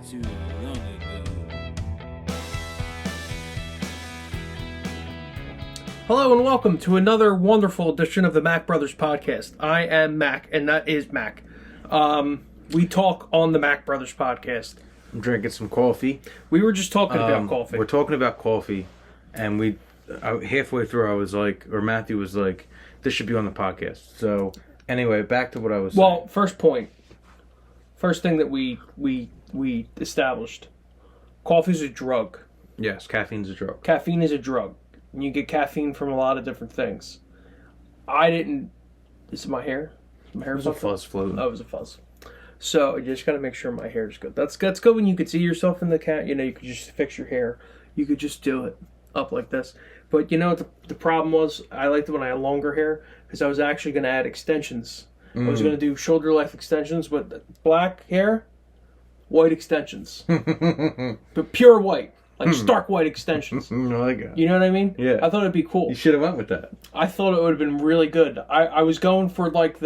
too long ago. Hello and welcome to another wonderful edition of the Mack Brothers podcast. I am Mack, and that is Mack. We talk on the Mack Brothers podcast. I'm drinking some coffee. We were just talking about coffee. We're talking about coffee, and halfway through I was like, or Matthew was like, this should be on the podcast. So anyway, back to what I was saying. Well, first thing that we established, coffee's a drug. Yes, caffeine's a drug. Caffeine is a drug. And you get caffeine from a lot of different things. This is my hair? My hair It was a fuzz floating. Oh, it was a fuzz. So you just gotta make sure my hair is good. That's good when you could see yourself in the cat. You know, you could just fix your hair. You could just do it up like this. But you know what the problem was? I liked it when I had longer hair because I was actually gonna add extensions. I was gonna do shoulder length extensions with black hair, white extensions, but pure white. Like stark white extensions. I like that. You know what I mean? Yeah. I thought it'd be cool. You should have went with that. I thought it would have been really good. I was going for like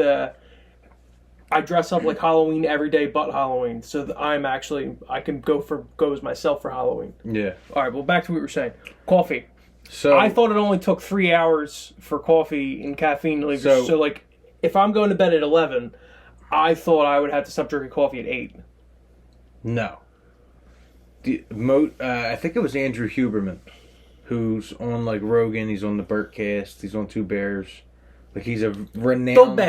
I dress up like Halloween every day but Halloween. So that I can go as myself for Halloween. Yeah. Alright, well back to what we were saying. Coffee. So I thought it only took 3 hours for coffee and caffeine to leave. So like if I'm going to bed at 11, I thought I would have to stop drinking coffee at 8. No. I think it was Andrew Huberman, who's on like Rogan. He's on the Burtcast. He's on Two Bears. Like he's a renowned.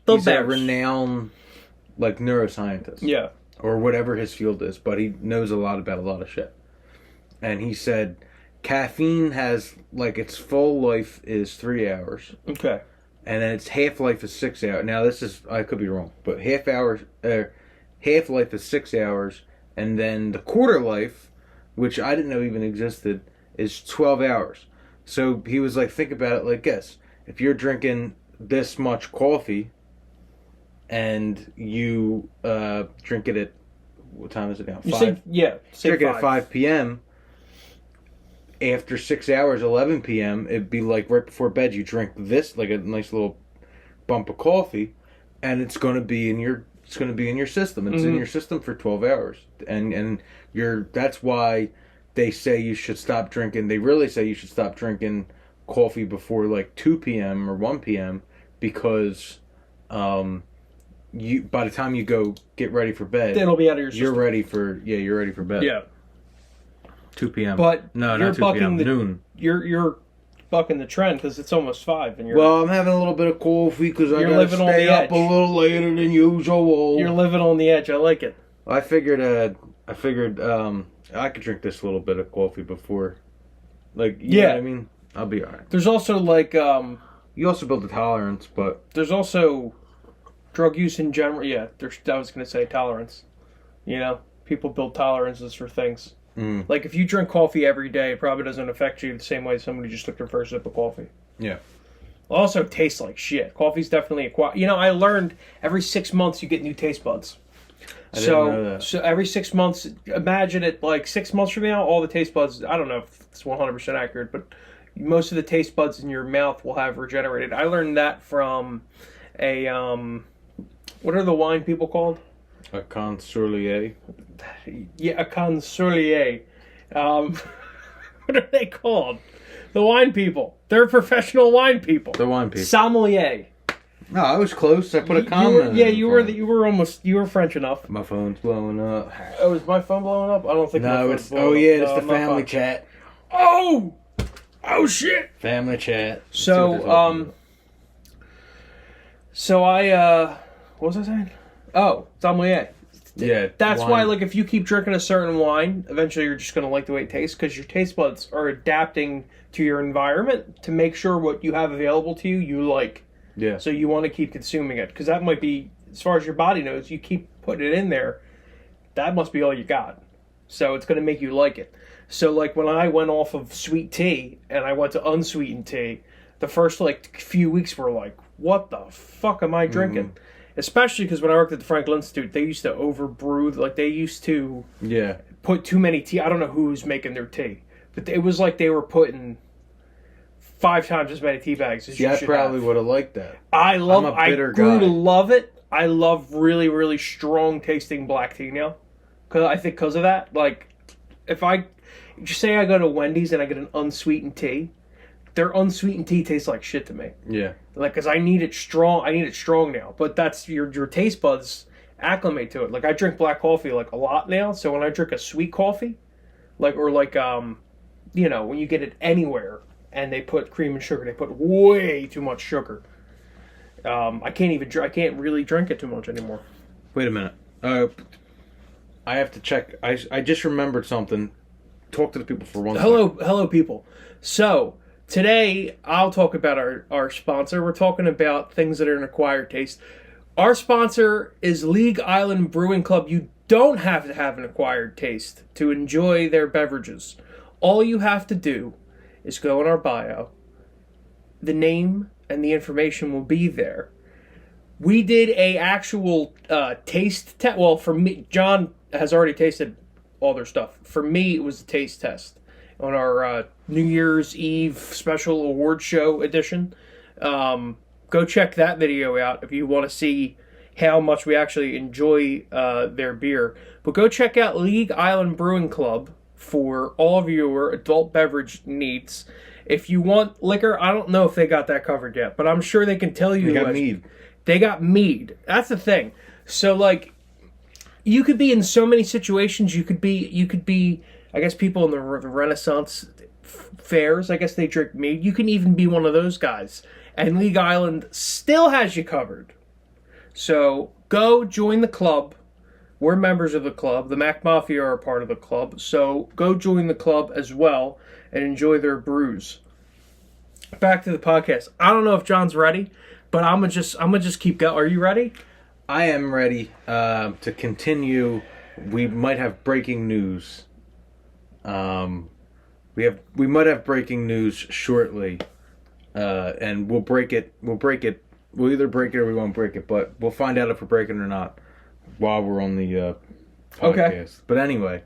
He's a renowned like neuroscientist. Yeah. Or whatever his field is, but he knows a lot about a lot of shit. And he said, caffeine has like its full life is 3 hours. Okay. And then its half life is 6 hours. Now I could be wrong, but half life is 6 hours. And then the quarter life, which I didn't know even existed, is 12 hours. So he was like, think about it like this. If you're drinking this much coffee and you drink it at, what time is it now? 5? Drink it at 5 p.m. After 6 hours, 11 p.m., it'd be like right before bed, you drink this, like a nice little bump of coffee, and it's going to be in your system. It's in your system for 12 hours. And that's why they say you should stop drinking. They really say you should stop drinking coffee before like 2 p.m. or 1 p.m. because by the time you go get ready for bed, it'll be out of your system. You're ready for bed. Yeah. 2 p.m. But no, not 2 p.m. Noon. You're bucking the trend because it's almost 5 and Well, I'm having a little bit of coffee because I gotta stay up a little later than usual. You're living on the edge. I like it. I figured I could drink this little bit of coffee before, like you know what I mean, I'll be all right. There's also like you also build a tolerance, but there's also drug use in general. Yeah, I was gonna say tolerance. You know, people build tolerances for things. Like if you drink coffee every day, it probably doesn't affect you the same way somebody just took their first sip of coffee. Yeah. Also tastes like shit. Coffee's definitely I learned every 6 months you get new taste buds. I didn't know that. So every 6 months, imagine it like 6 months from now, all the taste buds, I don't know if it's 100% accurate, but most of the taste buds in your mouth will have regenerated. I learned that from what are the wine people called? A consommelier. Yeah, a consommelier. What are they called? The wine people. They're professional wine people. The wine people. Sommelier. No, I was close. I put a comma. You were French enough. My phone's blowing up. Oh, is my phone blowing up? I don't think. No, it's. Oh yeah, it's the family chat. Oh shit. Family chat. So what was I saying? Oh, sommelier. Yeah, that's wine. why. Like, if you keep drinking a certain wine, eventually you're just gonna like the way it tastes because your taste buds are adapting to your environment to make sure what you have available to you like. Yeah. So you want to keep consuming it because that might be, as far as your body knows, you keep putting it in there. That must be all you got. So it's gonna make you like it. So like when I went off of sweet tea and I went to unsweetened tea, the first like few weeks were like, what the fuck am I drinking? Especially because when I worked at the Franklin Institute, they used to overbrew. Like, they used to put too many tea. I don't know who's making their tea. But it was like they were putting 5 times as many tea bags as you should have. I probably would have liked that. I grew to love it. I love really, really strong tasting black tea now. Cause I think because of that, like, if I just say I go to Wendy's and I get an unsweetened tea, their unsweetened tea tastes like shit to me. Yeah. Like, cause I need it strong. I need it strong now. But that's your taste buds acclimate to it. Like, I drink black coffee like a lot now. So when I drink a sweet coffee, like you know, when you get it anywhere and they put cream and sugar, they put way too much sugar. I can't really drink it too much anymore. Wait a minute. I have to check. I just remembered something. Talk to the people for one second. Hello, people. So today I'll talk about our sponsor. We're talking about things that are an acquired taste. Our sponsor is League Island Brewing Club. You don't have to have an acquired taste to enjoy their beverages. All you have to do is go in our bio. The name and the information will be there. We did a actual taste test. Well, for me, John has already tasted all their stuff. For me, it was a taste test on our New Year's Eve special award show edition. Go check that video out if you want to see how much we actually enjoy their beer. But go check out League Island Brewing Club for all of your adult beverage needs. If you want liquor, I don't know if they got that covered yet, but I'm sure they can tell you. They got mead. They got mead. That's the thing. So, like, you could be in so many situations. You could be. I guess people in the Renaissance fairs, I guess they drink mead. You can even be one of those guys. And League Island still has you covered. So go join the club. We're members of the club. The Mack Mafia are a part of the club. So go join the club as well and enjoy their brews. Back to the podcast. I don't know if John's ready, but I'm gonna just keep going. Are you ready? I am ready to continue. We might have breaking news. We might have breaking news shortly, and we'll break it. We'll either break it or we won't break it, but we'll find out if we're breaking it or not while we're on the podcast. Okay. But anyway,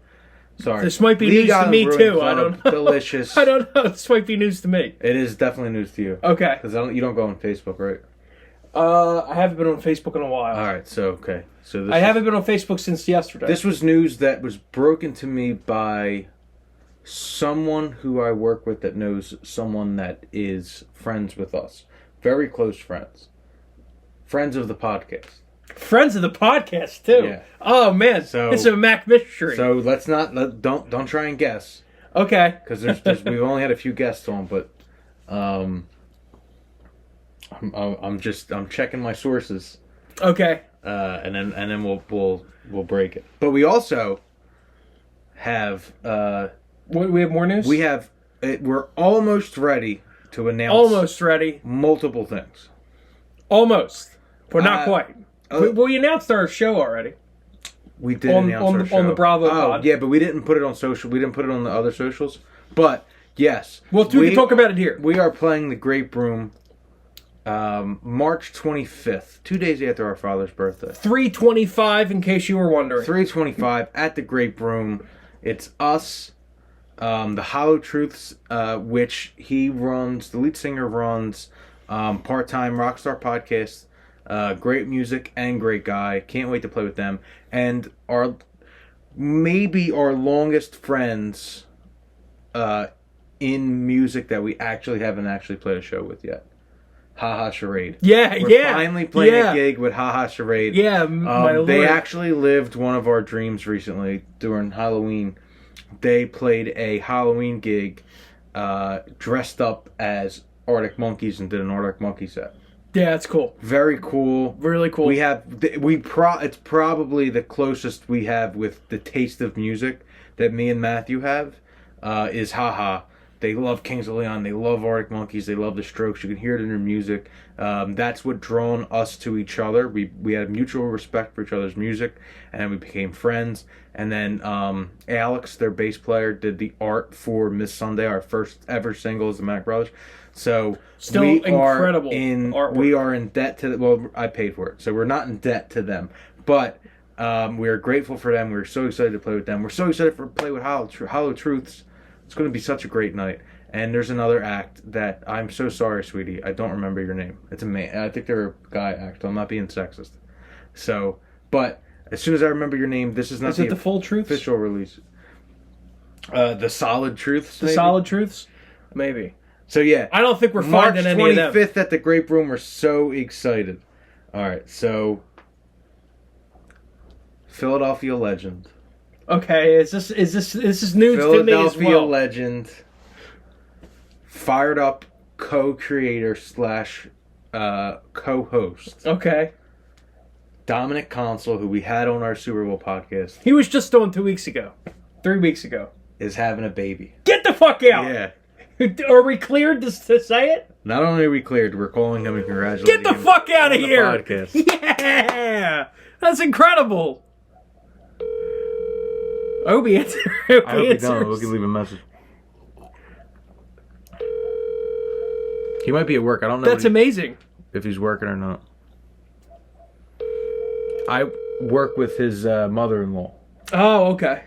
sorry. This might be League news to Island me Brewing too. Club, I don't know. Delicious. I don't know. This might be news to me. It is definitely news to you. Okay. Because you don't go on Facebook, right? I haven't been on Facebook in a while. All right. So okay. So I haven't been on Facebook since yesterday. This was news that was broken to me by someone who I work with that knows someone that is friends with us. Very close friends. Friends of the podcast. Friends of the podcast too. Yeah. Oh man, So- it's a Mac mystery. So don't try and guess, okay. because we've only had a few guests on, but I'm checking my sources, Okay. and then we'll break it. But we also have We have more news. we're almost ready to announce almost ready. multiple things. Almost, but not Uh, quite. We announced our show already. We did On- announce on our the- show. on the Bravo Oh, pod. yeah, but we didn't put it on social. We didn't put it on the other socials. But yes, Well, we can talk about it here. We are playing the Grape Room, March 25th, 2 days after our father's birthday. 3:25, in case you were wondering. 3:25 at the Grape Room. It's us, the Hollow Truths, which he runs. The lead singer runs part-time Rockstar Podcast. Great music and great guy. Can't wait to play with them. And maybe our longest friends in music that we actually haven't actually played a show with yet. Haha Charade. Yeah, We're yeah. finally playing yeah. a gig with Haha Charade. Yeah, my lord. They actually lived one of our dreams recently during Halloween. They played a Halloween gig dressed up as Arctic Monkeys and did an Arctic Monkey set. Yeah, that's cool. Very cool. Really cool. It's probably the closest we have with the taste of music that me and Matthew have is Haha. They love Kings of Leon. They love Arctic Monkeys. They love the Strokes. You can hear it in their music. That's what drawn us to each other. We had mutual respect for each other's music, and we became friends. And then Alex, their bass player, did the art for Miss Sunday, our first ever single as the Mack Brothers. So Still we incredible artwork. We are in debt to well, I paid for it, so we're not in debt to them. But we are grateful for them. We're so excited to play with them. We're so excited to play with Hollow Truths. It's going to be such a great night. And there's another act that I'm so sorry, sweetie. I don't remember your name. It's a man. I think they're a guy act. I'm not being sexist. So, but As soon as I remember your name, this is not Is it the full truths? official release. The solid truths. The maybe? solid truths? Maybe. So yeah, I don't think we're March finding any of them. 25th at the Grape Room. We're so excited. All right, so Philadelphia legend. Okay, this is news to me as Philadelphia well. legend. Phired Up co-creator / co-host Okay. Dominic Consul, who we had on our Super Bowl podcast, He was just on 2 weeks ago. 3 weeks ago. is having a baby. Get the fuck out! Yeah. Are we cleared to say it? Not only are we cleared, we're calling him and congratulating Get the him fuck out of on the here! podcast. Yeah! That's incredible! I hope he answers. I hope you don't. We can leave a message. He might be at work. I don't know That's amazing. if he's working or not. I work with his mother-in-law. Oh, okay.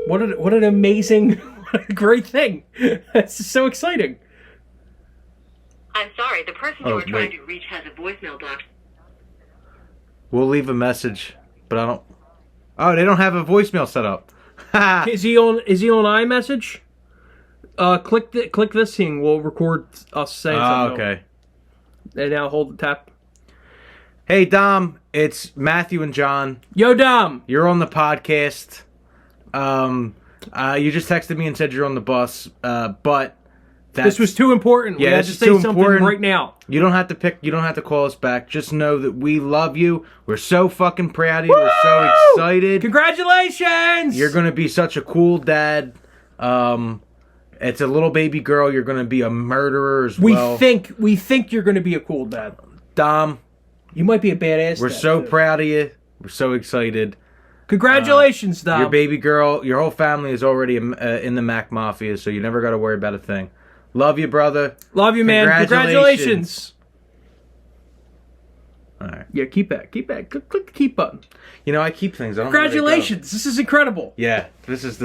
What an amazing, what a great thing. That's so exciting. I'm sorry, the person Oh, you are trying wait. to reach has a voicemail box. We'll leave a message, but I don't... Oh, they don't have a voicemail set up. Is he on iMessage? Click this thing. We'll record us saying Oh, something. okay. And now hold the tap. Hey, Dom. It's Matthew and John. Yo, Dom. You're on the podcast. You just texted me and said you're on the bus, but This was too important. Yeah, we had this to is say too something important. right now. You don't have to call us back. Just know that we love you. We're so fucking proud of you. We're so excited. Congratulations! You're gonna be such a cool dad. It's a little baby girl. You're gonna be a murderer as well. We think you're going to be a cool dad. Dom, You might be a badass. we're dad, so too. proud of you. We're so excited. Congratulations, Dom. Your baby girl, your whole family is already in the Mack Mafia, so you never got to worry about a thing. Love you, brother. Love you, man. Congratulations. All right. Yeah, keep that. Keep that. Click the keep button. You know, I keep things. I don't know where they go. Congratulations. This is incredible. Yeah, this is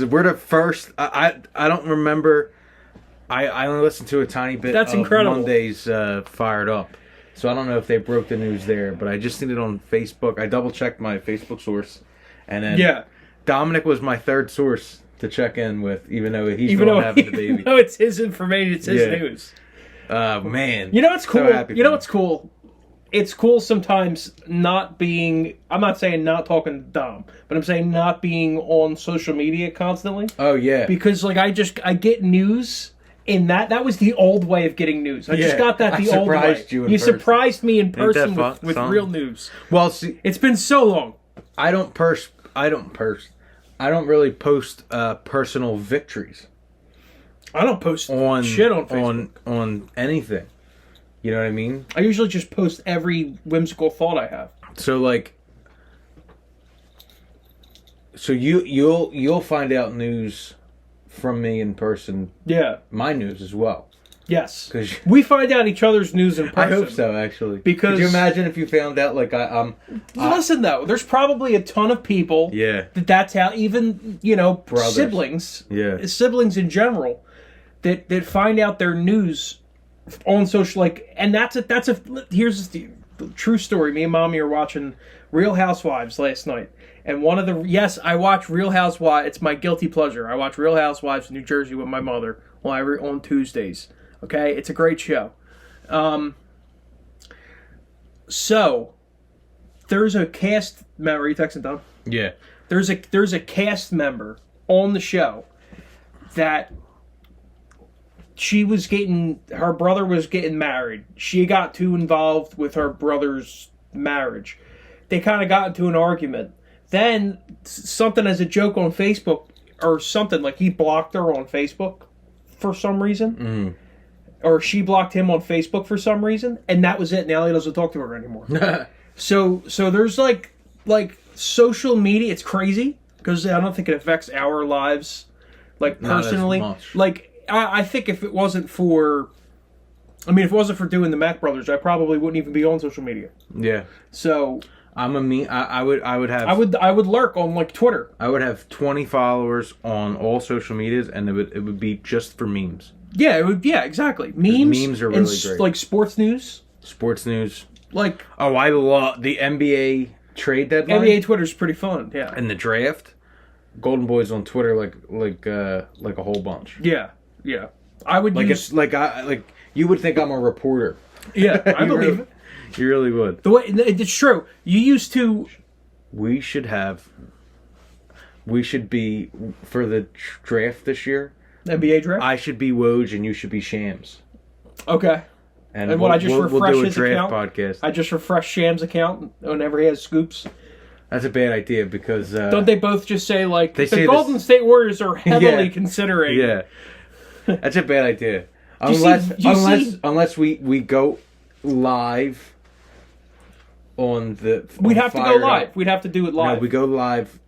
we're the first. I don't remember. I only listened to a tiny bit. That's of incredible. Monday's Fired Up, so I don't know if they broke the news there. But I just seen it on Facebook. I double checked my Facebook source, and then Yeah. Dominic was my third source to check in with, even though he's the one having the baby. No, it's his information. It's his Yeah. news. Man, You know what's cool? So happy You know for what's cool? It's cool sometimes not being. I'm not saying not talking to Dom, but I'm saying not being on social media constantly. Oh yeah, Because like I get news in that was the old way of getting news. I just Yeah, got that I the old way. surprised you in person. surprised me in person that with fun? real news. well, see, It's been so long. I don't really post personal victories I don't post on shit on Facebook. on anything. You know what I mean? I usually just post every whimsical thought I have. So like, so you'll find out news from me in person, Yeah. my news as well. Yes. 'Cause We find out each other's news in person. I hope so, actually. Because- could you imagine if you found out like I'm Listen though, there's probably a ton of people. yeah That's how even Brothers. siblings. Yeah. Siblings in general, that find out their news on social and that's a here's the true story. Me and Mommy are watching Real Housewives last night, and I watch Real Housewives. It's my guilty pleasure. I watch Real Housewives of New Jersey with my mother on Tuesdays. Okay, it's a great show. So there's a cast member. Are you texting Tom? yeah There's a cast member on the show that her brother was getting married. She got too involved with her brother's marriage. They kind of got into an argument. Then something as a joke on Facebook or something, like he blocked her on Facebook for some reason. Or she blocked him on Facebook for some reason, and that was it. Now he doesn't talk to her anymore. So there's like social media. It's crazy because I don't think it affects our lives, like Not as personally. much. Like I think if it wasn't for doing the Mack brothers, I probably wouldn't even be on social media. yeah. So I'm a me. I would have. I would lurk on like Twitter. I would have 20 followers on all social medias, and it would be just for memes. Yeah, it would. Yeah, exactly. Memes. memes are and really great. Like sports news. Sports news. Like Oh, I love the NBA trade deadline. NBA Twitter's pretty fun. Yeah. And the draft. Golden Boys on Twitter like a whole bunch. Yeah. Yeah. I would Like use. it's like you would think I'm a reporter. Yeah, I believe it. You really would. The way it's true. You used to. We should be for the draft this year. NBA draft. I should be Woj and you should be Shams. Okay. And what I just refresh we'll do a his draft account. podcast. I just refresh Sham's account whenever he has scoops. That's a bad idea because Don't they both just say like they the say Golden this- State Warriors are heavily Yeah. considering? Yeah, that's a bad idea. you see- Unless we go live on the. We'd on have to go Phired live. Up. We'd have to do it live. No, we go live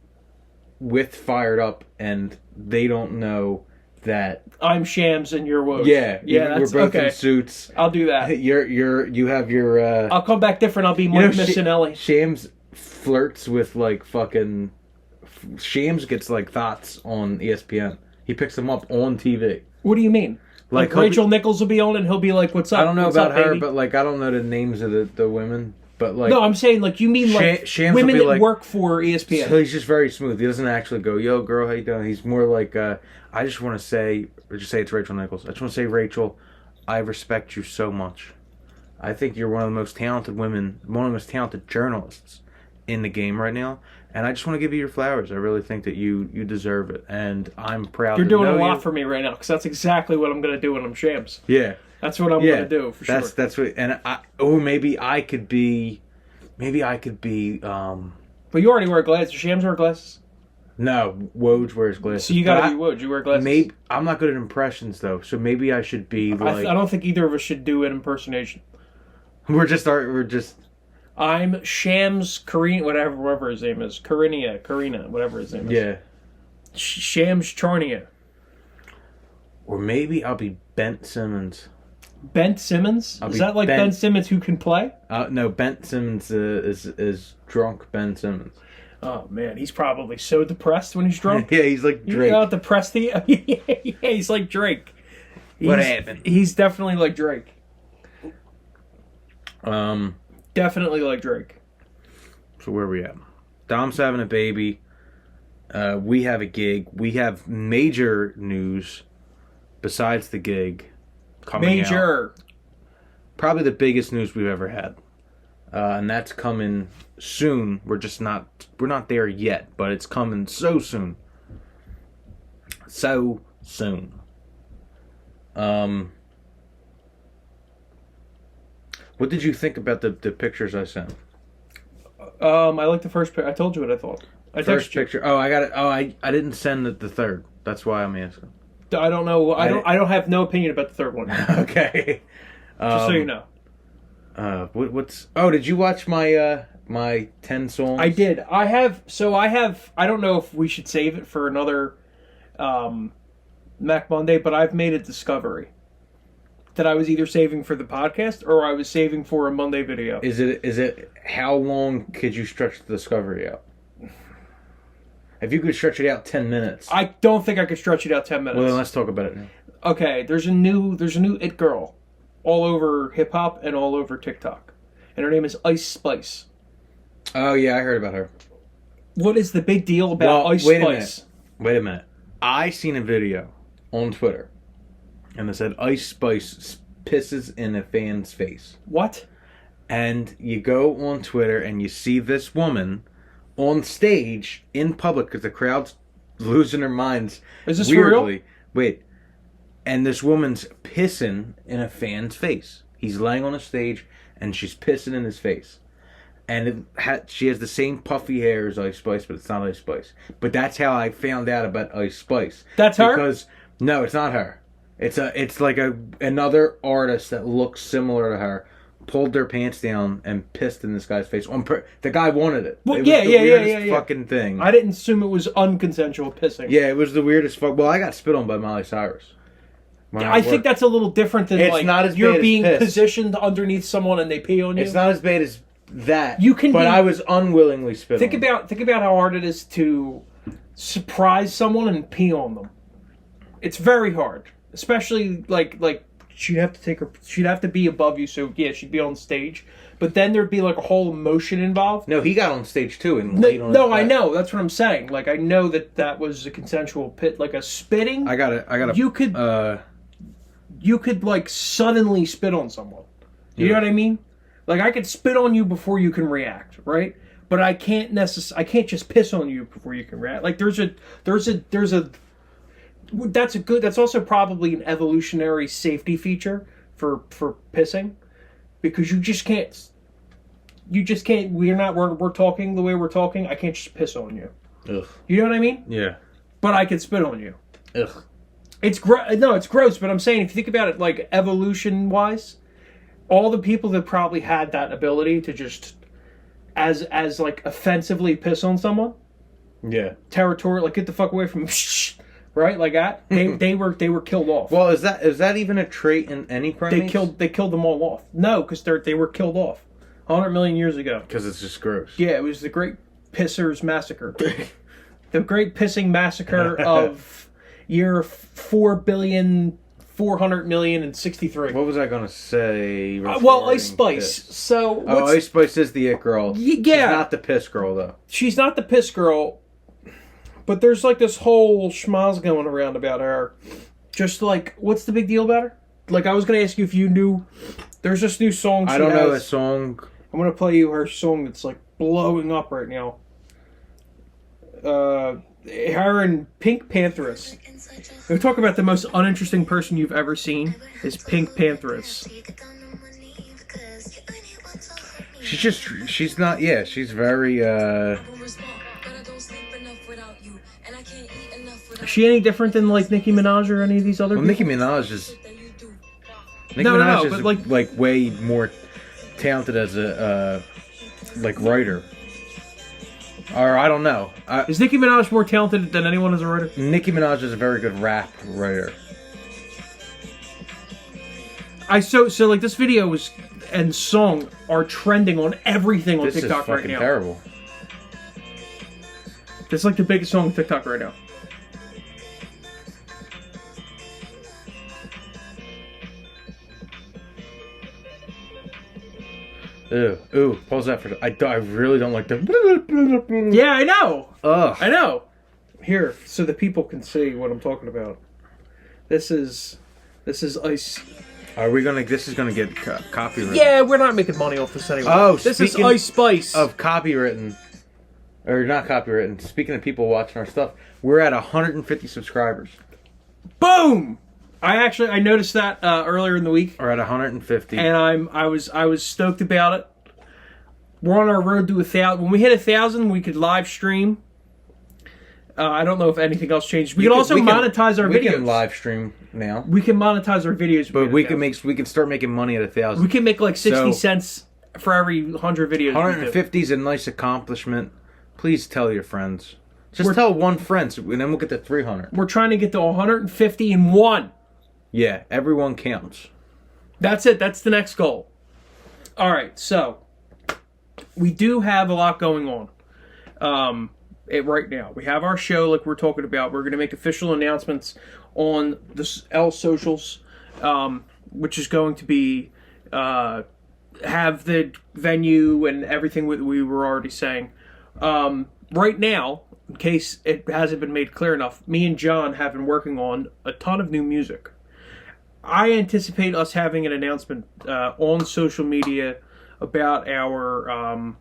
with Phired Up, and they don't know that. I'm Shams and you're Woj. Yeah, yeah, we're that's both okay. in suits. I'll do that. You have your. I'll come back different. I'll be Mike Missinelli. Shams flirts with like fucking. Shams gets like thoughts on ESPN. He picks them up on TV. What do you mean? Like he'll Rachel Nichols will be on and he'll be like, "What's up?" I don't know What's about up, her, baby? but like I don't know the names of the women. But like No, I'm saying like you mean like Shams will women be that like- work for ESPN. So he's just very smooth. He doesn't actually go, "Yo, girl, how you doing?" He's more like, "I just want to say," or just say it's Rachel Nichols. I just want to say, Rachel, I respect you so much. I think you're one of the most talented women, one of the most talented journalists in the game right now, and I just want to give you your flowers. I really think that you deserve it, and I'm proud. You're to doing a know lot you. for me right now because that's exactly what I'm going to do when I'm Shams. Yeah, That's what I'm going to do for sure. That's what, and maybe I could be. But you already wear glasses. Shams wear glasses. No, Woj wears glasses. So you But got to be Woj. You wear glasses. Maybe I'm not good at impressions though, so maybe I should be like. I don't think either of us should do an impersonation. We're just. I'm Shams Karina, whatever his name is. Karina, whatever his name is. Yeah. Shams Charnia. Or maybe I'll be Bent Simmons. Bent Simmons? I'll Is be that like Bent- Ben Simmons who can play? No, Bent Simmons is drunk Ben Simmons. Oh man, he's probably so depressed when he's drunk. Yeah, he's like You Drake. know how depressed he yeah, he's like Drake. What happened? He's definitely like Drake. Um. Definitely like Drake. So where are we at? Dom's having a baby. We have a gig. We have major news besides the gig coming out. Major. Probably the biggest news we've ever had. And that's coming soon. We're not there yet, but it's coming so soon. So soon. What did you think about the pictures I sent? I like the first picture. I told you what I thought. I First texted you. picture. Oh, I got it. Oh, I didn't send the third. That's why I'm asking. I don't know. I don't have no opinion about the third one. Okay. Just so you know. What's? Oh, did you watch my my 10 songs? I did. I have. I don't know if we should save it for another Mac Monday, but I've made a discovery that I was either saving for the podcast or I was saving for a Monday video. Is it? How long could you stretch the discovery out? If you could stretch it out 10 minutes. I don't think I could stretch it out 10 minutes. Well, then let's talk about it now. Okay, there's a new it girl all over hip hop and all over TikTok, and her name is Ice Spice. Oh yeah, I heard about her. What is the big deal about Ice Spice? Wait a minute. I seen a video on Twitter, and it said Ice Spice pisses in a fan's face. What? And you go on Twitter and you see this woman on stage in public because the crowd's losing their minds. Is this for real? Wait. And this woman's pissing in a fan's face. He's laying on a stage and she's pissing in his face. And she has the same puffy hair as Ice Spice, but it's not Ice Spice. But that's how I found out about Ice Spice. That's her? Because no, it's not her. It's like another artist that looks similar to her. Pulled their pants down and pissed in this guy's face. The guy wanted it. Well, it was yeah, the yeah, weirdest yeah. fucking thing. I didn't assume it was unconsensual pissing. Yeah, it was the weirdest fuck. Well, I got spit on by Miley Cyrus. I think that's a little different than It's like not as you're bad as being piss. positioned underneath someone and they pee on you. It's not as bad as that. You can but be- I was unwillingly spit Think on. about how hard it is to surprise someone and pee on them. It's very hard, especially like she'd have to take her. She'd have to be above you. So yeah, she'd be on stage. But then there'd be like a whole emotion involved. No, he got on stage too and laid on. No, I know. That's what I'm saying. Like I know that was a consensual pit, like a spitting. I got it. You could like suddenly spit on someone. You know what I mean? Like I could spit on you before you can react, right? But I can't just piss on you before you can react. Like there's a. That's also probably an evolutionary safety feature for pissing, because you just can't. We're talking the way we're talking. I can't just piss on you. Ugh. You know what I mean? Yeah. But I can spit on you. Ugh. It's gross. But I'm saying, if you think about it, like evolution wise, all the people that probably had that ability to just as like offensively piss on someone, Yeah. territorial, like get the fuck away from me, right, like that. They were killed off. Well, is that even a trait in any primates? They killed them all off. No, because they were killed off 100 million years ago. Because it's just gross. Yeah, it was the Great Pissers Massacre. The Great Pissing Massacre of year 4,400,000,063. What was I gonna say? Well, Ice Spice. Piss? So Ice Spice is the it girl. Yeah. She's not the piss girl though. She's not the piss girl, but there's like this whole schmoz going around about her. Just like, what's the big deal about her? Like, I was gonna ask you if you knew. There's this new song. I don't know a song. I'm gonna play you her song that's like blowing up right now. Her and Pink Pantheress. We talk about the most uninteresting person you've ever seen is Pink Pantheress. She's not. Yeah, she's very. Is she any different than like Nicki Minaj or any of these other? Well, people? Nicki Minaj is. No, is but like way more talented as a like writer. Or I don't know. Is Nicki Minaj more talented than anyone as a writer? Nicki Minaj is a very good rap writer. So like this video and song are trending on everything on TikTok right now. This is fucking terrible. It's like the biggest song on TikTok right now. Ooh, pause that for. I really don't like the. Yeah, I know. Ugh. I know. Here, so the people can see what I'm talking about. This is Ice. Are we gonna? This is gonna get copyrighted. Yeah, we're not making money off this anyway. Oh, this is speaking Ice Spice. Of copywritten, or not copywritten. Speaking of people watching our stuff, we're at 150 subscribers. Boom! I noticed that earlier in the week. We're at 150, and I was stoked about it. We're on our road to 1,000. When we hit 1,000, we could live stream. I don't know if anything else changed. We can also monetize our videos. We can live stream now. We can monetize our videos, but we can start making money at 1,000. We can make like 60 cents for every 100 videos. 150 is a nice accomplishment. Please tell your friends. Tell one friend, and then we'll get to 300. We're trying to get to 150 in one. Yeah, everyone counts. That's it. That's the next goal. All right, so we do have a lot going on right now. We have our show, like we're talking about. We're going to make official announcements on the L socials, which is going to be have the venue and everything we were already saying. Right now, in case it hasn't been made clear enough, me and John have been working on a ton of new music. I anticipate us having an announcement on social media about our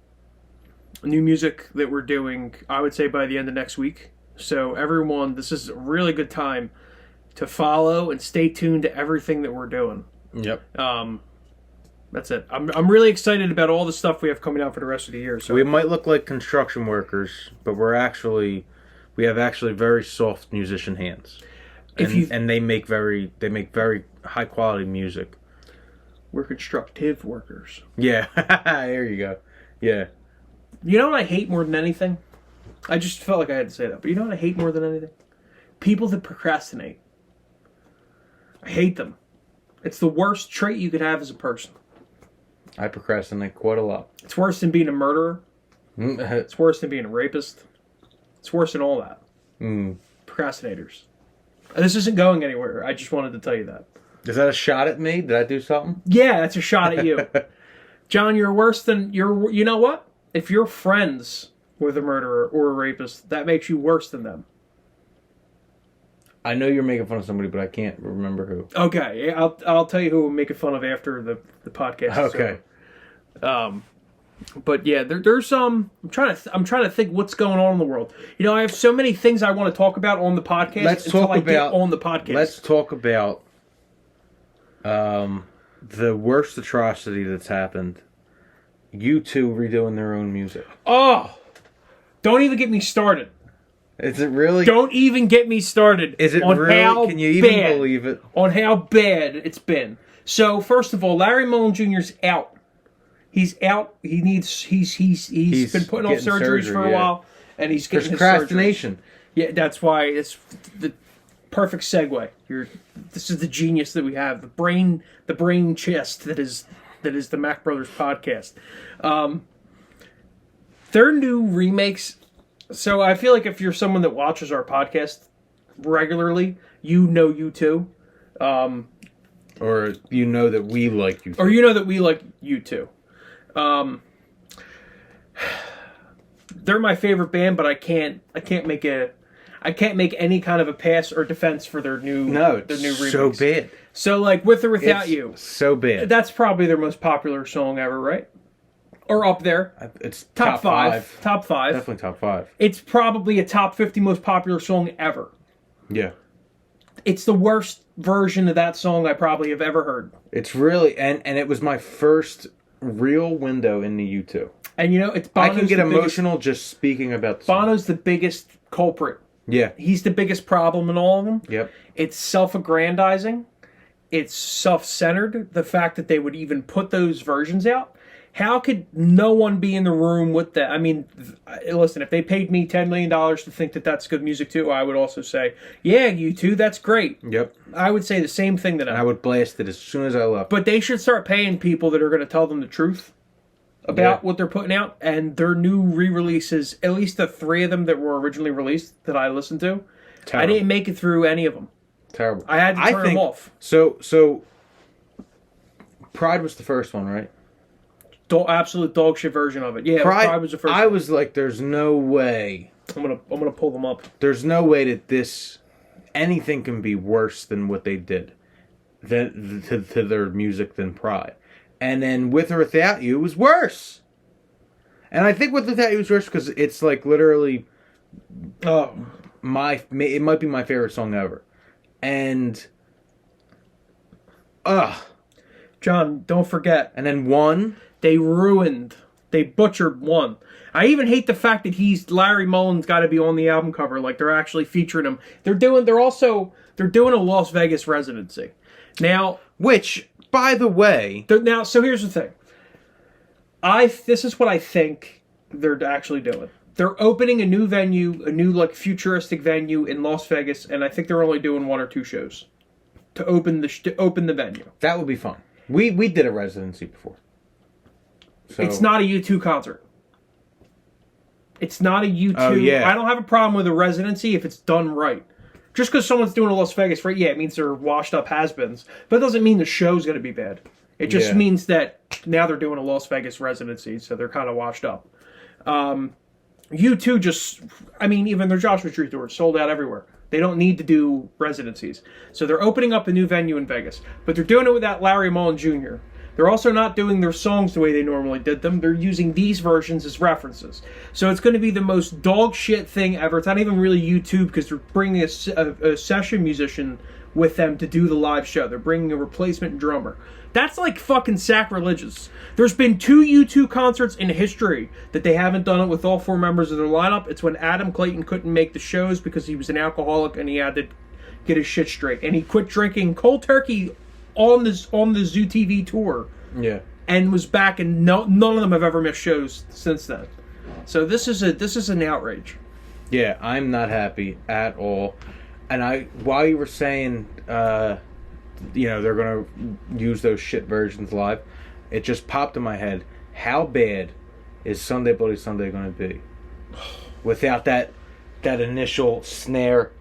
new music that we're doing, I would say by the end of next week. So everyone, this is a really good time to follow and stay tuned to everything that we're doing. Yep. That's it. I'm really excited about all the stuff we have coming out for the rest of the year. So we might look like construction workers, but we have actually very soft musician hands. And they make very high quality music. We're constructive workers. Yeah, there you go. Yeah. You know what I hate more than anything? I just felt like I had to say that. But you know what I hate more than anything? People that procrastinate. I hate them. It's the worst trait you could have as a person. I procrastinate quite a lot. It's worse than being a murderer. It's worse than being a rapist. It's worse than all that. Procrastinators. This isn't going anywhere. I just wanted to tell you that. Is that a shot at me? Did I do something? Yeah, that's a shot at you. John, you're worse than... You know what? If you're friends with a murderer or a rapist, that makes you worse than them. I know you're making fun of somebody, but I can't remember who. Okay, I'll tell you who I'm making fun of after the podcast. Okay. But yeah, there's I'm trying to think what's going on in the world. You know, I have so many things I want to talk about on the podcast. Let's talk about get on the podcast. Let's talk about the worst atrocity that's happened. U2 redoing their own music. Oh, don't even get me started. Is it really? Don't even get me started. Is it on really? How Can you even bad, believe it? On how bad it's been. So first of all, Larry Mullen Jr.'s out. He's out. He needs. He's been putting off surgeries for a while, and he's getting his procrastination. Yeah, that's why it's the perfect segue. This is the genius that we have. The brain chest that is the Mack Brothers podcast. Their new remakes. So I feel like if you're someone that watches our podcast regularly, you know U2. Or you know that we like U2. Or you know that we like U2. They're my favorite band, but I can't make any kind of a pass or defense for their new remix. So bad. So like With or Without You, so bad. that's probably their most popular song ever, right? Or up there. It's Top five. Top 5. Definitely top 5. It's probably a top 50 most popular song ever. Yeah. It's the worst version of that song I probably have ever heard. It's really and it was my first real window into U2. And you know, it's I can get emotional just speaking about the song. Bono's the biggest culprit. Yeah. He's the biggest problem in all of them. Yep. It's self-aggrandizing. It's self-centered. The fact that they would even put those versions out. How could no one be in the room with that? I mean, listen, if they paid me $10 million to think that that's good music too, I would also say, yeah, U2, that's great. Yep. I would say the same thing to them. I would blast it as soon as I left. But they should start paying people that are going to tell them the truth about what they're putting out. And their new re-releases, at least the 3 of them that were originally released that I listened to, terrible. I didn't make it through any of them. Terrible. I had to turn them off. So Pride was the first one, right? Absolute dog shit version of it. Yeah, Pride was the first. I was like, "There's no way." I'm gonna pull them up. There's no way that anything can be worse than what they did, to their music than Pride, and then With or Without You was worse. And I think With or Without You was worse because it's like literally, it might be my favorite song ever, and John, don't forget. And then One. They butchered One. I even hate the fact that Larry Mullen's got to be on the album cover. Like they're actually featuring him. They're doing a Las Vegas residency. Now, which, by the way, so here's the thing. This is what I think they're actually doing. They're opening a new venue, a new like futuristic venue in Las Vegas, and I think they're only doing 1 or 2 shows to open the venue. That would be fun. We did a residency before. So. It's not a U2 concert. It's not a U2. Oh, yeah. I don't have a problem with a residency if it's done right. Just because someone's doing a Las Vegas, right? Yeah, it means they're washed up has-beens. But it doesn't mean the show's going to be bad. It just means that now they're doing a Las Vegas residency, so they're kind of washed up. U2 even their Joshua Tree tour sold out everywhere. They don't need to do residencies. So they're opening up a new venue in Vegas. But they're doing it without Larry Mullen Jr. They're also not doing their songs the way they normally did them. They're using these versions as references. So it's going to be the most dog shit thing ever. It's not even really YouTube because they're bringing a session musician with them to do the live show. They're bringing a replacement drummer. That's like fucking sacrilegious. There's been 2 U2 concerts in history that they haven't done it with all 4 members of their lineup. It's when Adam Clayton couldn't make the shows because he was an alcoholic and he had to get his shit straight. And he quit drinking cold turkey on the Zoo TV tour. Yeah. And was back, and none of them have ever missed shows since then. So this is an outrage. Yeah, I'm not happy at all. And while you were saying, they're gonna use those shit versions live, it just popped in my head. How bad is Sunday Bloody Sunday gonna be without that initial snare?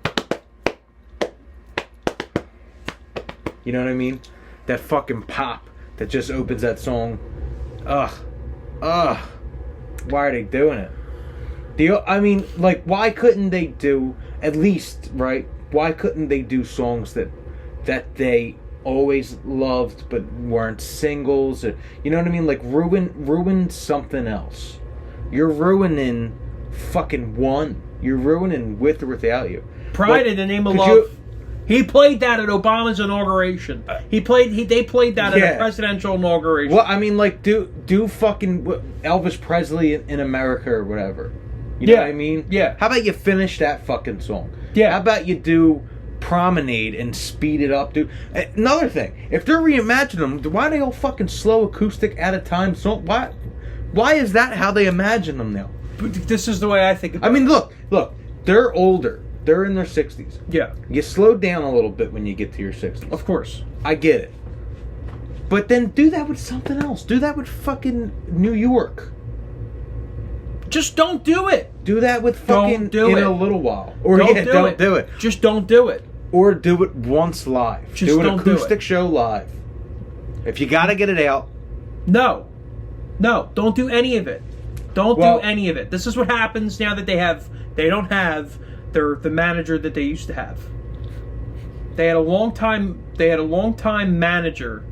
You know what I mean? That fucking pop that just opens that song. Ugh. Why are they doing it? I mean, like, why couldn't they do, at least, right? Why couldn't they do songs that they always loved but weren't singles? Or, you know what I mean? Like, ruin something else. You're ruining fucking one. You're ruining With or Without You. Pride in the Name of Love. He played that at Obama's inauguration. They played that at a presidential inauguration. Well, I mean, like, do fucking Elvis Presley in America or whatever. You know what I mean? Yeah. How about you finish that fucking song? Yeah. How about you do Promenade and speed it up, dude? Another thing, if they're reimagining them, why are they all fucking slow acoustic at a time? So why is that how they imagine them now? This is the way I think about it. I mean, look, they're older. They're in their 60s. Yeah. You slow down a little bit when you get to your 60s. Of course. I get it. But then do that with something else. Do that with fucking New York. Just don't do it. Do that with fucking In a Little While. Or Don't do it. Just don't do it. Or do it once live. Just do an don't do acoustic it. show live. If you gotta get it out. No, don't do any of it. Don't do any of it. This is what happens now that they don't have the manager that they used to have. They had a long time manager.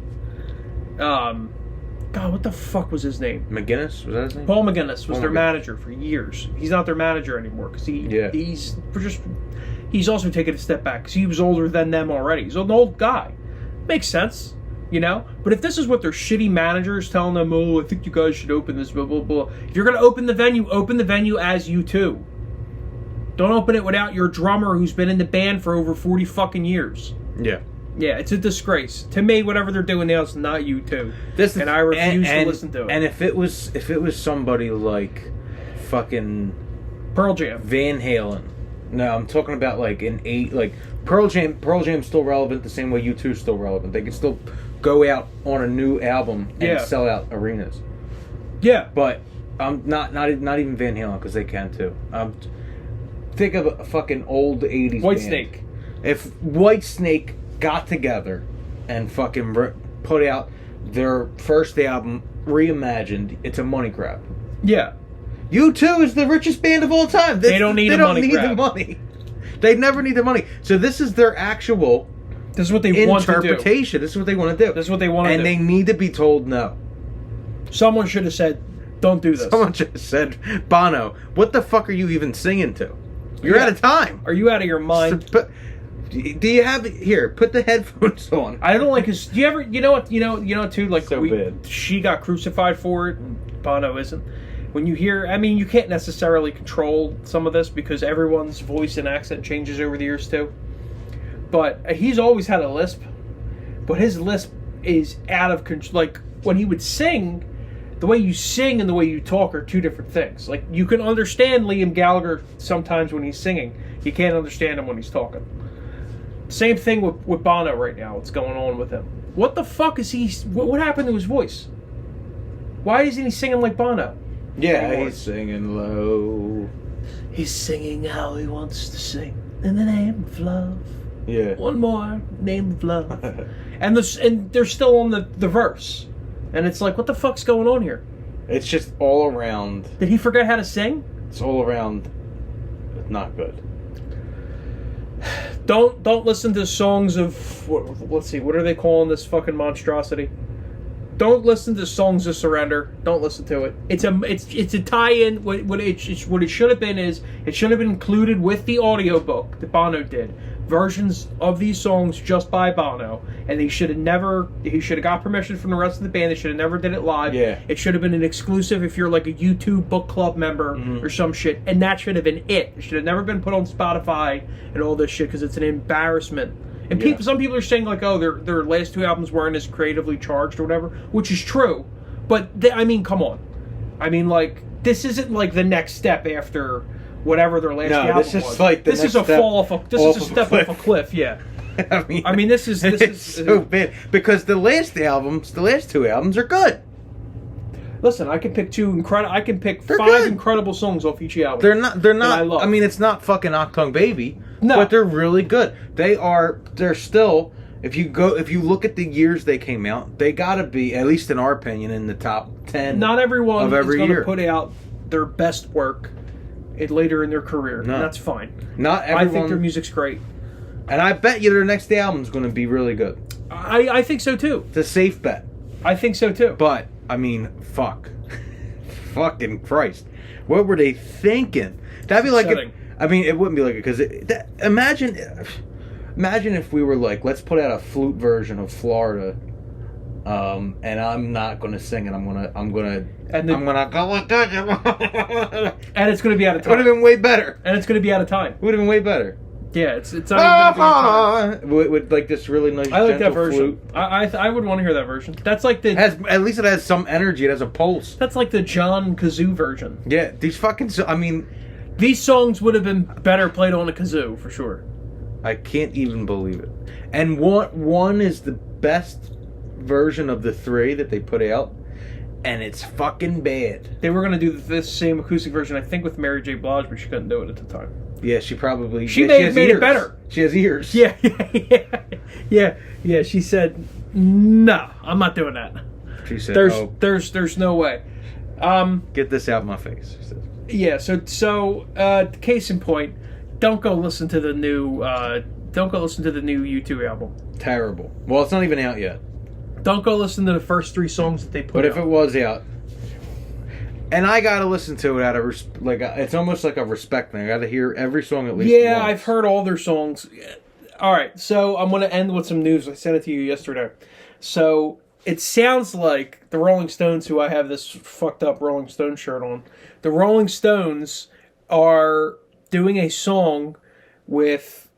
God, what the fuck was his name? McGinnis? Was that his name? Paul McGinnis was their manager for years. He's not their manager anymore because he's also taken a step back because he was older than them already. He's an old guy. Makes sense, you know? But if this is what their shitty manager is telling them, oh, I think you guys should open this, blah, blah, blah. If you're going to open the venue as U2. Don't open it without your drummer who's been in the band for over 40 fucking years. Yeah. Yeah, it's a disgrace. To me, whatever they're doing now is not U2. And I refuse to listen to it. And if it was somebody like fucking Pearl Jam. Van Halen. No, I'm talking about like Pearl Jam's still relevant the same way U2's still relevant. They can still go out on a new album and sell out arenas. Yeah. But not even Van Halen because they can too. Think of a fucking old 80s band. Snake. If Whitesnake got together and fucking put out their first album reimagined, it's a money grab. Yeah. U2 is the richest band of all time. They don't need the money. They never need the money. So this is their actual this is what they want to do. Interpretation. This is what they want to do. This is what they want to do. And they need to be told no. Someone should have said, don't do this. Someone should have said, Bono, what the fuck are you even singing to? You're out of time. Are you out of your mind? Do you have here? Put the headphones on. I don't like his. Do you ever? You know what? You know too. Like so bad. She got crucified for it, and Bono isn't. When you hear, I mean, you can't necessarily control some of this because everyone's voice and accent changes over the years too. But he's always had a lisp, but his lisp is out of control. Like when he would sing, the way you sing and the way you talk are two different things. Like you can understand Liam Gallagher sometimes when he's singing, you can't understand him when he's talking. Same thing with Bono right now. What's going on with him? What the fuck is he? What happened to his voice? Why isn't he singing like Bono? Yeah, anymore? He's singing low. He's singing how he wants to sing in the name of love. Yeah. One more name of love. and they're still on the verse, and it's like, what the fuck's going on here? It's just all around. Did he forget how to sing? It's all around. Not good. Don't listen to songs of let's see, what are they calling this fucking monstrosity? Don't listen to Songs of Surrender. Don't listen to it. It's a tie-in. What it should have been is it should have been included with the audiobook that Bono did. Versions of these songs just by Bono, and he should have got permission from the rest of the band. They should have never did it live. Yeah. It should have been an exclusive if you're like a YouTube book club member or some shit, and that should have been it. It should have never been put on Spotify and all this shit because it's an embarrassment. And some people are saying like, oh, their last two albums weren't as creatively charged or whatever, which is true. But I mean, come on. I mean, like, this isn't like the next step after whatever their last album was. This is like this is a fall off. This is a step off a cliff. Yeah. I mean, this is so bad because the last two albums are good. Listen, I can pick They're 5 good. incredible songs off each album. They're not. I love. I mean, it's not fucking Octung Baby, no, but they're really good. They're still If you look at the years they came out, they gotta be, at least in our opinion, in the top 10. Not everyone of is every going year. to put out their best work later in their career. No. And that's fine. Not everyone. I think their music's great. And I bet you their next album's going to be really good. I think so too. It's a safe bet. I think so too. But I mean, fuck, fucking Christ, what were they thinking? That'd be like, it wouldn't be like it because imagine if we were like, let's put out a flute version of Florida, and I'm not gonna sing it. I'm gonna go with that. And it's gonna be out of It would have time. been way better. And it's gonna be out of time. It would have been way better. Yeah, it's not even gonna be out of time. With like this really nice. I like that gentle version. Flute. I would want to hear that version. That's like the At least it has some energy. It has a pulse. that's like the John kazoo version. Yeah, these fucking. I mean, These songs would have been better played on a kazoo for sure. I can't even believe it. And one is the best version of the three that they put out, and it's fucking bad. They were gonna do this same acoustic version, I think, with Mary J. Blige, but she couldn't do it at the time. Yeah, she probably. She has made it ears. better. She has ears. Yeah. She said, "No, I'm not doing that." She said, There's no way. Get this out my face. She said. Yeah. So case in point, don't go listen to the new U2 album. Terrible. Well, it's not even out yet. Don't go listen to the first 3 songs that they put But out. if it was out, and I gotta listen to it out of it's almost like a respect thing. I gotta hear every song at least. Yeah, once. I've heard all their songs. All right, so I'm going to end with some news. I sent it to you yesterday. So it sounds like the Rolling Stones, who I have this fucked up Rolling Stones shirt on, the Rolling Stones are doing a song with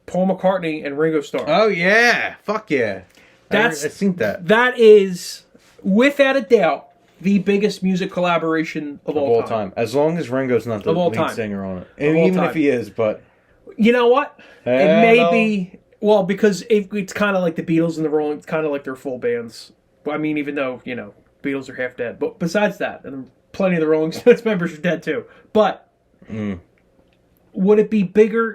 Paul McCartney and Ringo Starr. Oh yeah, fuck yeah. I've seen that. That is, without a doubt, the biggest music collaboration of all time. As long as Ringo's not the Of all lead time. singer on it, Of and all even time. if he is, but You know what? It may Hello. be, well, because it's kind of like the Beatles and the Rolling, it's kind of like their full bands. Well, I mean, even though, Beatles are half dead. But besides that, and plenty of the Rolling Stones members are dead too. But would it be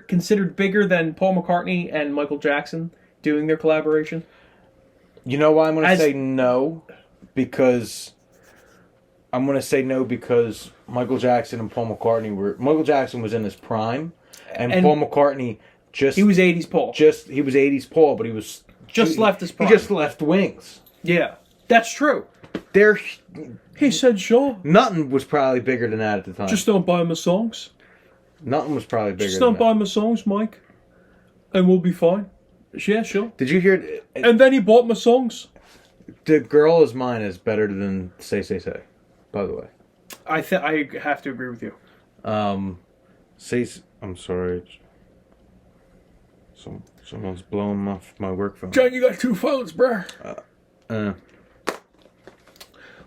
considered bigger than Paul McCartney and Michael Jackson doing their collaboration? you know why I'm going to say no? Because Michael Jackson and Paul McCartney Michael Jackson was in his prime, and Paul McCartney He was 80s Paul. he was 80s Paul, but he was left his prime. He just left Wings. Yeah, that's true. There, He said, sure. nothing was probably bigger than that at the time. Just don't buy my songs. Nothing was probably bigger Just than don't buy my songs, Mike. And we'll be fine. Yeah, sure. Did you hear? And then he bought my songs. The Girl Is Mine is better than Say Say Say. By the way, I have to agree with you. I'm sorry. Someone's blowing my work phone. John, you got 2 phones, bruh.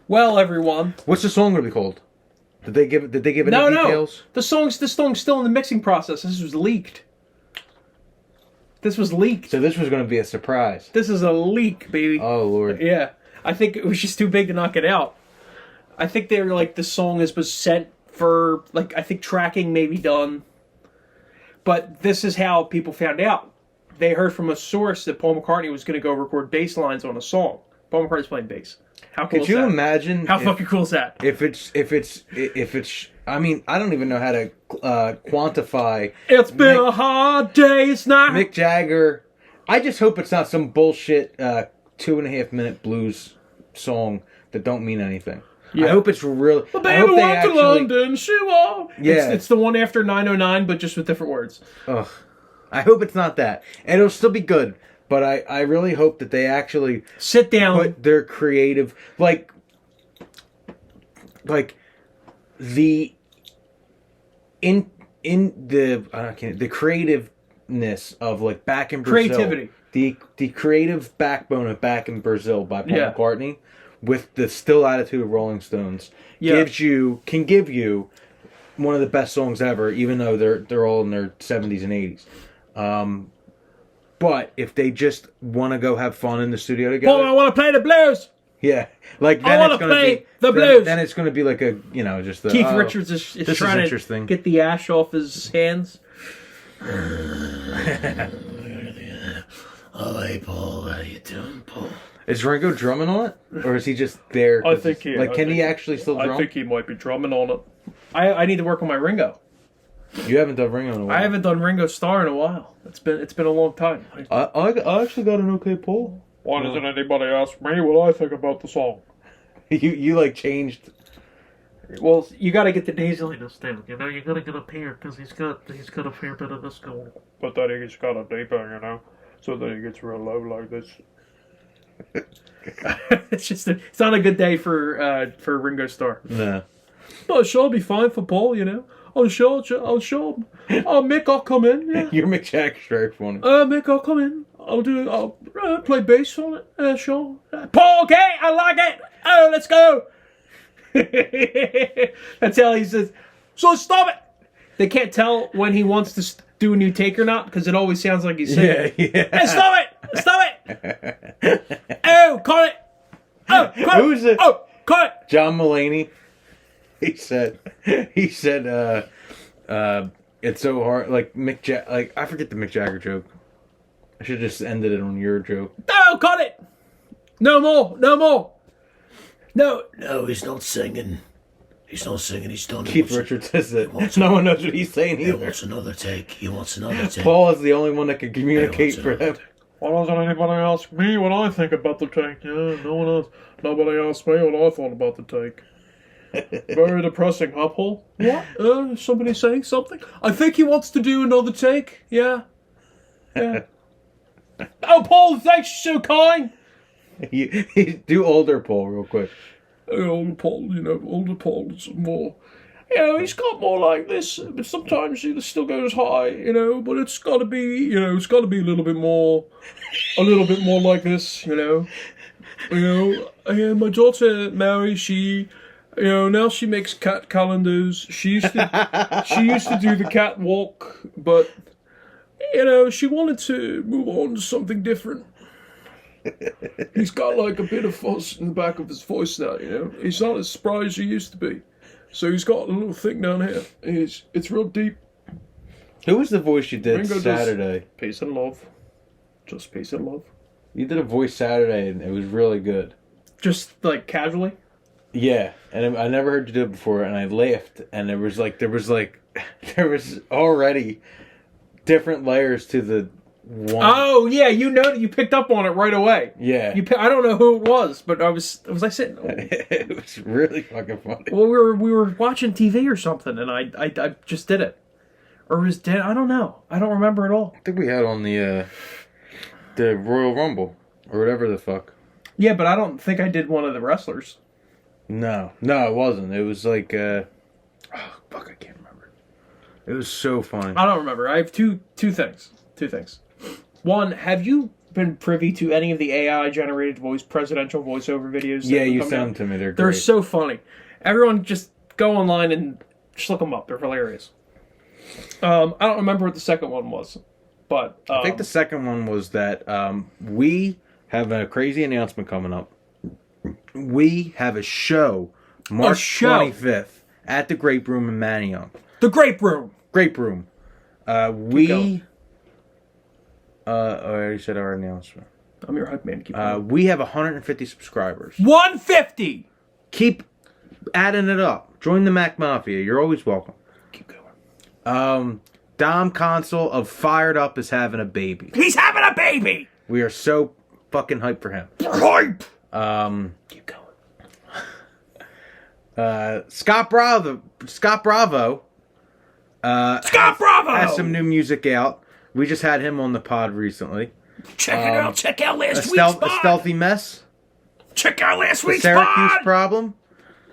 Well, everyone. What's the song gonna be called? Did they give any details? The song's still in the mixing process. This was leaked. So this was gonna be a surprise. This is a leak, baby. Oh Lord. Yeah. I think it was just too big to knock it out. I think they were like, the song was sent for, like, I think tracking may be done. But this is how people found out. They heard from a source that Paul McCartney was going to go record bass lines on a song. Paul McCartney's playing bass. How cool Could is you that? imagine? How fucking cool is that? If it's. I mean, I don't even know how to quantify. It's been a hard day's night. Mick Jagger. I just hope it's not some bullshit 2.5 minute blues song that don't mean anything. Yeah. I hope it's real. The I baby hope they went to actually. London, she won. Yeah. It's the one after 909, but just with different words. Ugh. I hope it's not that, and it'll still be good. But I really hope that they actually Sit down. put their creative like the the creativeness of like Back in Brazil. Creativity. The creative backbone of Back in Brazil by Paul Yeah. McCartney with the still attitude of Rolling Stones can give you one of the best songs ever, even though they're all in their 70s and 80s. But if they just want to go have fun in the studio together, Paul, I want to play the blues. yeah, like I then wanna it's gonna play be the then- blues. Then it's gonna be like a just the, Keith oh, Richards is this is trying interesting. to get the ash off his hands. Oh, hey, Paul. How you doing, Paul? Is Ringo drumming on it, or is he just there? I think he. Like, can he actually still drum? I think he might be drumming on it. I need to work on my Ringo. You haven't done Ringo in a while. I haven't done Ringo Starr in a while. It's been a long time. I actually got an okay pull. Why doesn't anybody ask me what I think about the song? You like changed. Well, you got to get the nasaliness down. You know, you got to get up here because he's got a fair bit of this going. But then he's got a deeper, you know, so then he gets real low like this. It's not a good day for Ringo Starr. No. Oh, sure, it'll be fine for Paul, you know. Oh, sure. Oh, Mick, I'll come in. Yeah. You're Mick Jagger stripes on it. Mick, I'll come in. I'll play bass on it. Sure. Paul, okay, I like it. Oh, let's go. That's how he says. So stop it. They can't tell when he wants to do a new take or not because it always sounds like he's saying, Yeah. Hey, stop it. Oh, cut it. Oh, cut Who's it. it? Oh, cut it. John Mulaney. He said, it's so hard. Like I forget the Mick Jagger joke. I should have just ended it on your joke. No, cut it. No more. No, he's not singing. He's done. Keith Richards says that. No one knows what he's saying He either. wants another take. Paul is the only one that can communicate for him. Why doesn't anybody ask me what I think about the take? Yeah, no one else. Nobody asked me what I thought about the take. Very depressing, huh, Paul? What? Somebody saying something? I think he wants to do another take. Yeah. Oh, Paul, thanks, you're so kind. You do older Paul real quick. Older Paul is more. He's got more like this, but sometimes he still goes high, but it's got to be, a little bit more like this, my daughter, Mary, she, now she makes cat calendars. She used to do the catwalk, but, she wanted to move on to something different. He's got like a bit of fuzz in the back of his voice now, He's not as spry as he used to be. So he's got a little thing down here. It's real deep. Who was the voice you did Ringo Saturday? Peace and love. Just peace and love. You did a voice Saturday and it was really good. Just like casually? Yeah, and I never heard you do it before, and I laughed, and there was already different layers to the one. Oh yeah, you picked up on it right away. Yeah, I don't know who it was, but was I sitting? It was really fucking funny. Well, we were watching TV or something, and I just did it, or was dead. I don't know. I don't remember at all. I think we had on the Royal Rumble or whatever the fuck. Yeah, but I don't think I did one of the wrestlers. No, it wasn't. It was like oh fuck, I can't remember. It was so funny. I don't remember. I have two things. One, have you been privy to any of the AI-generated presidential voiceover videos? Yeah, you sent them to me. They're great. They're so funny. Everyone just go online and just look them up. They're hilarious. I don't remember what the second one was, but... I think the second one was that we have a crazy announcement coming up. We have a show March 25th at the Grape Room in Manayunk. The Grape Room! Grape Room. I already said our announcement. I'm your hype man. Keep going. We have 150 subscribers. 150! Keep adding it up. Join the Mack Mafia. You're always welcome. Keep going. Dom Consul of Phired Up is having a baby. He's having a baby! We are so fucking hyped for him. Hype! Keep going. Scott Bravo. Scott Bravo has some new music out. We just had him on the pod recently. Check it out. Check out last week's pod. A Stealthy Mess. Check out last week's Syracuse pod. Problem.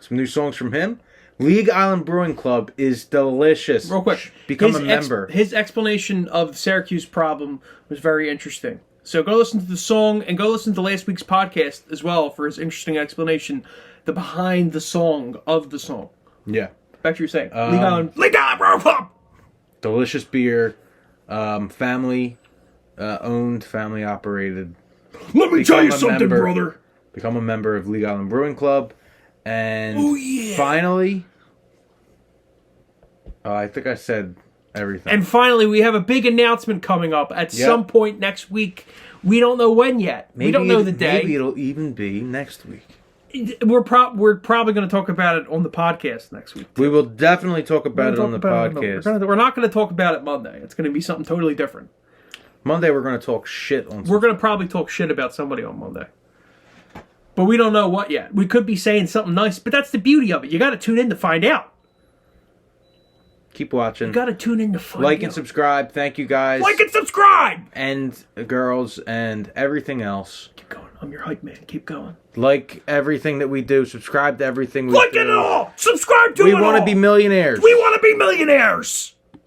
Some new songs from him. League Island Brewing Club is delicious. Real quick. Become a member. His explanation of Syracuse Problem was very interesting. So go listen to the song and go listen to last week's podcast as well for his interesting explanation, the behind the song of the song. Yeah. Back to your saying. League Island Brewing Club. Delicious beer. Family owned, family operated. Let me tell you something, brother. Become a member of League Island Brewing Club. And finally, I think I said everything. And finally, we have a big announcement coming up at some point next week. We don't know when yet. We don't know the day. Maybe it'll even be next week. We're probably going to talk about it on the podcast next week. We will definitely talk about it on the podcast. We're not going to talk about it Monday. It's going to be something totally different. Monday, we're going to talk shit on. We're going to probably talk shit about somebody on Monday. But we don't know what yet. We could be saying something nice, but that's the beauty of it. You got to tune in to find out. Keep watching. You got to tune in to find out. Like and subscribe. Thank you, guys. Like and subscribe! And girls and everything else. Keep going. I'm your hype man. Keep going. Like everything that we do. Subscribe to everything we do. Like it all! Subscribe to it all! We want to be millionaires. We want to be millionaires!